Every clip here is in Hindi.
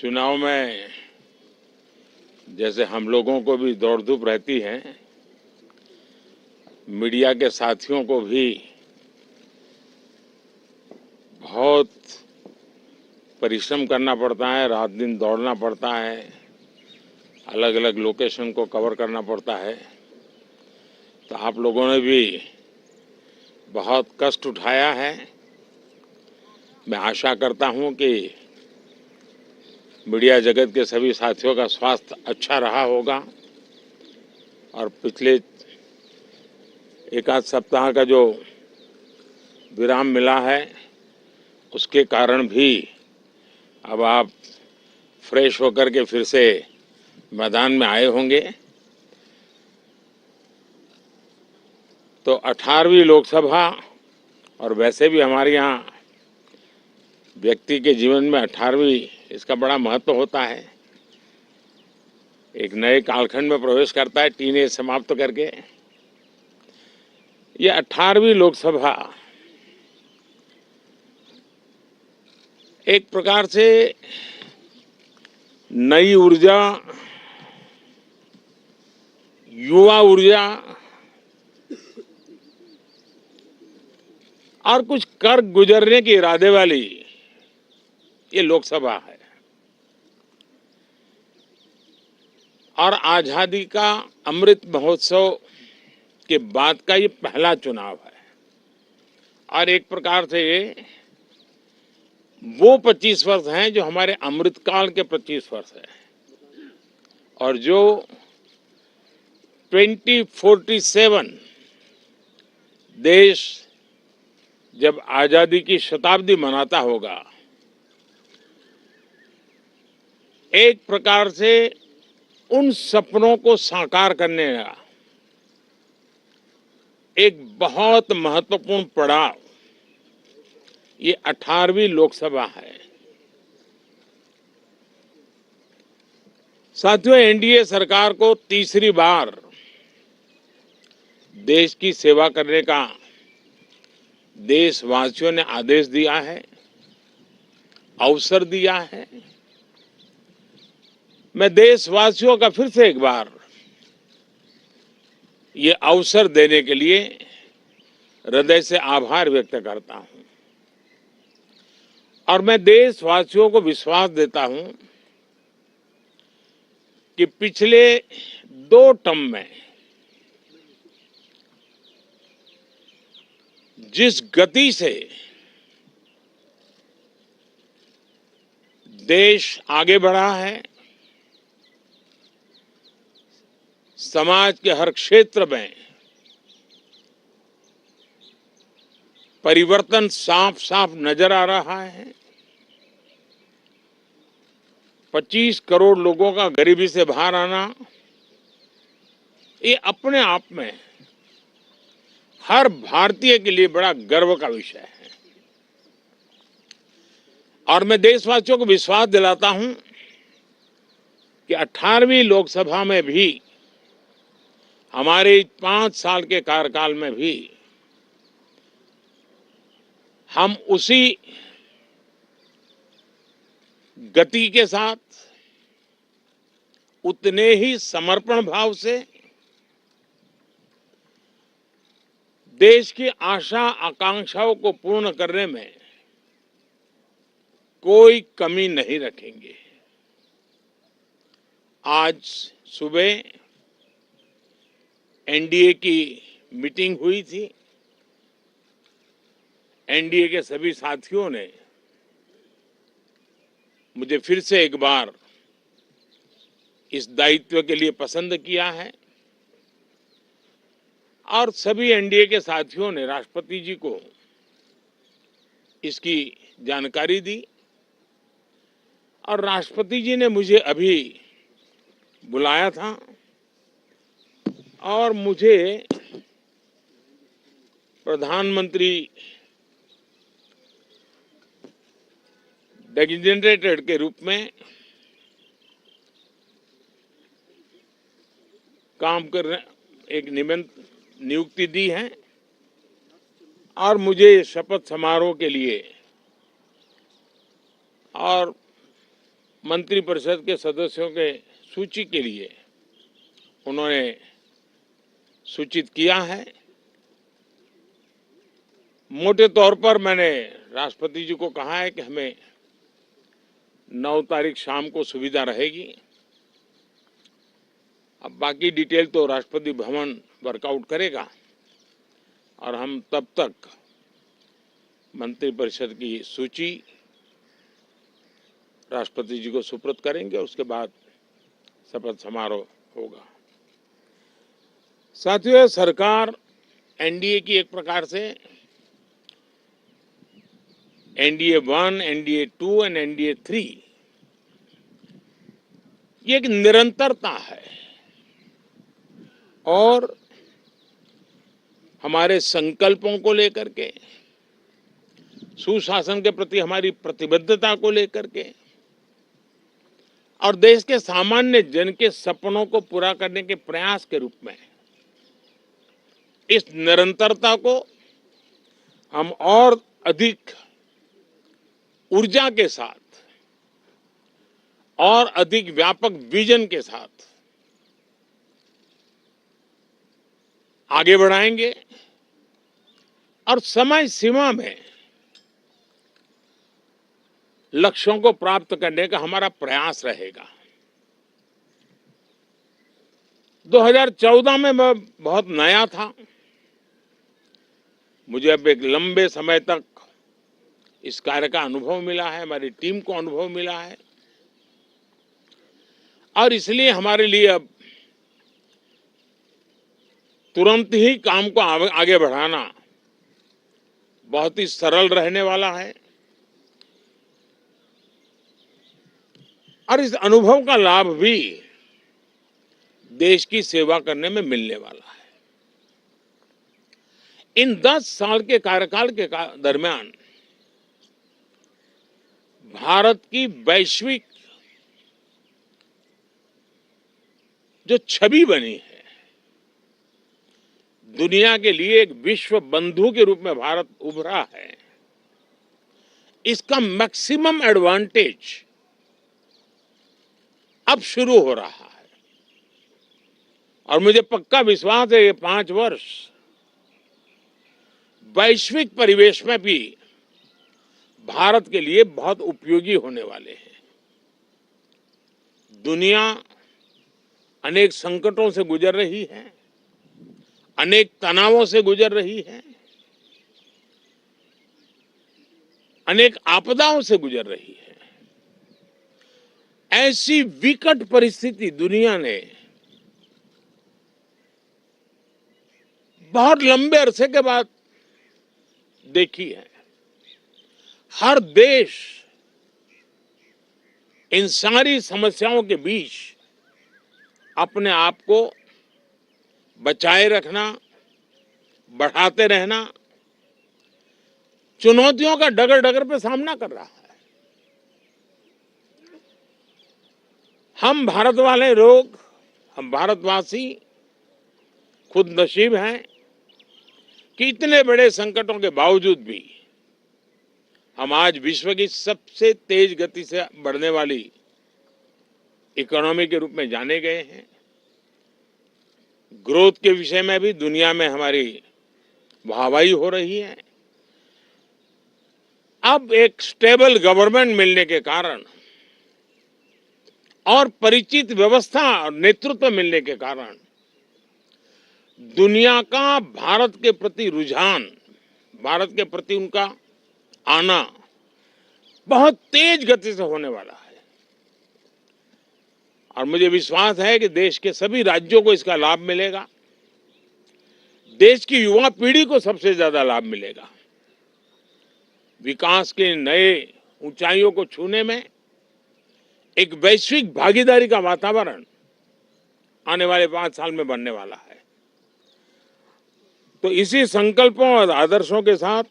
चुनाव में जैसे हम लोगों को भी दौड़ धूप रहती है, मीडिया के साथियों को भी बहुत परिश्रम करना पड़ता है, रात दिन दौड़ना पड़ता है, अलग अलग लोकेशन को कवर करना पड़ता है। तो आप लोगों ने भी बहुत कष्ट उठाया है। मैं आशा करता हूं कि मीडिया जगत के सभी साथियों का स्वास्थ्य अच्छा रहा होगा और पिछले एक आध सप्ताह का जो विराम मिला है उसके कारण भी अब आप फ्रेश होकर के फिर से मैदान में आए होंगे। तो 18वीं लोकसभा, और वैसे भी हमारे यहाँ व्यक्ति के जीवन में 18वीं इसका बड़ा महत्व होता है। एक नए कालखंड में प्रवेश करता है टीनेज समाप्त करके। ये 18वीं लोकसभा एक प्रकार से नई ऊर्जा, युवा ऊर्जा और कुछ कर गुजरने के इरादे वाली ये लोकसभा है और आजादी का अमृत महोत्सव के बाद का ये पहला चुनाव है। और एक प्रकार से ये वो 25 वर्ष हैं जो हमारे अमृतकाल के 25 वर्ष हैं और जो 2047 देश जब आजादी की शताब्दी मनाता होगा, एक प्रकार से उन सपनों को साकार करने का एक बहुत महत्वपूर्ण पड़ाव ये 18वीं लोकसभा है। साथियों, एनडीए सरकार को तीसरी बार देश की सेवा करने का देशवासियों ने आदेश दिया है, अवसर दिया है। मैं देशवासियों का फिर से एक बार ये अवसर देने के लिए हृदय से आभार व्यक्त करता हूं और मैं देशवासियों को विश्वास देता हूं कि पिछले 2 टर्म में जिस गति से देश आगे बढ़ा है, समाज के हर क्षेत्र में परिवर्तन साफ साफ नजर आ रहा है। 25 करोड़ लोगों का गरीबी से बाहर आना ये अपने आप में हर भारतीय के लिए बड़ा गर्व का विषय है और मैं देशवासियों को विश्वास दिलाता हूं कि 18वीं लोकसभा में भी, हमारे 5 साल के कार्यकाल में भी हम उसी गति के साथ, उतने ही समर्पण भाव से देश की आशा आकांक्षाओं को पूर्ण करने में कोई कमी नहीं रखेंगे। आज सुबह एनडीए की मीटिंग हुई थी। एनडीए के सभी साथियों ने मुझे फिर से एक बार इस दायित्व के लिए पसंद किया है और सभी एनडीए के साथियों ने राष्ट्रपति जी को इसकी जानकारी दी और राष्ट्रपति जी ने मुझे अभी बुलाया था और मुझे प्रधानमंत्री डेजिग्नेटेड के रूप में काम करने एक नियुक्ति दी है और मुझे शपथ समारोह के लिए और मंत्रिपरिषद के सदस्यों के सूची के लिए उन्होंने सूचित किया है। मोटे तौर पर मैंने राष्ट्रपति जी को कहा है कि हमें 9 तारीख शाम को सुविधा रहेगी। अब बाकी डिटेल तो राष्ट्रपति भवन वर्कआउट करेगा और हम तब तक मंत्रिपरिषद की सूची राष्ट्रपति जी को सुपुर्द करेंगे। उसके बाद शपथ समारोह होगा। साथियों, सरकार एनडीए की एक प्रकार से एनडीए 1, एनडीए 2 और एनडीए 3 ये एक निरंतरता है और हमारे संकल्पों को लेकर के, सुशासन के प्रति हमारी प्रतिबद्धता को लेकर के और देश के सामान्य जन के सपनों को पूरा करने के प्रयास के रूप में इस निरंतरता को हम और अधिक ऊर्जा के साथ और अधिक व्यापक विजन के साथ आगे बढ़ाएंगे और समय सीमा में लक्ष्यों को प्राप्त करने का हमारा प्रयास रहेगा। 2014 में मैं बहुत नया था। मुझे अब एक लंबे समय तक इस कार्य का अनुभव मिला है, हमारी टीम को अनुभव मिला है और इसलिए हमारे लिए अब तुरंत ही काम को आगे बढ़ाना बहुत ही सरल रहने वाला है और इस अनुभव का लाभ भी देश की सेवा करने में मिलने वाला है। इन 10 साल के कार्यकाल के दरमियान भारत की वैश्विक जो छवि बनी है, दुनिया के लिए एक विश्व बंधु के रूप में भारत उभरा है, इसका मैक्सिमम एडवांटेज अब शुरू हो रहा है और मुझे पक्का विश्वास है ये 5 वर्ष वैश्विक परिवेश में भी भारत के लिए बहुत उपयोगी होने वाले हैं। दुनिया अनेक संकटों से गुजर रही है, अनेक तनावों से गुजर रही है, अनेक आपदाओं से गुजर रही है। ऐसी विकट परिस्थिति दुनिया ने बहुत लंबे अरसे के बाद देखी है। हर देश इन सारी समस्याओं के बीच अपने आप को बचाए रखना, बढ़ाते रहना, चुनौतियों का डगर डगर पे सामना कर रहा है। हम भारत वाले लोग, हम भारतवासी खुद नसीब हैं कि इतने बड़े संकटों के बावजूद भी हम आज विश्व की सबसे तेज गति से बढ़ने वाली इकोनॉमी के रूप में जाने गए हैं। ग्रोथ के विषय में भी दुनिया में हमारी वाहवाही हो रही है। अब एक स्टेबल गवर्नमेंट मिलने के कारण और परिचित व्यवस्था और नेतृत्व मिलने के कारण दुनिया का भारत के प्रति रुझान, भारत के प्रति उनका आना बहुत तेज गति से होने वाला है और मुझे विश्वास है कि देश के सभी राज्यों को इसका लाभ मिलेगा। देश की युवा पीढ़ी को सबसे ज्यादा लाभ मिलेगा। विकास के नए ऊंचाइयों को छूने में एक वैश्विक भागीदारी का वातावरण आने वाले 5 साल में बनने वाला है। तो इसी संकल्पों और आदर्शों के साथ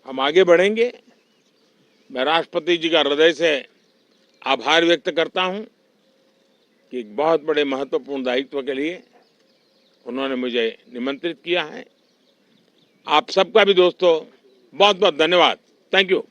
हम आगे बढ़ेंगे। मैं राष्ट्रपति जी का हृदय से आभार व्यक्त करता हूं कि एक बहुत बड़े महत्वपूर्ण दायित्व के लिए उन्होंने मुझे निमंत्रित किया है। आप सबका भी दोस्तों बहुत बहुत धन्यवाद। Thank you.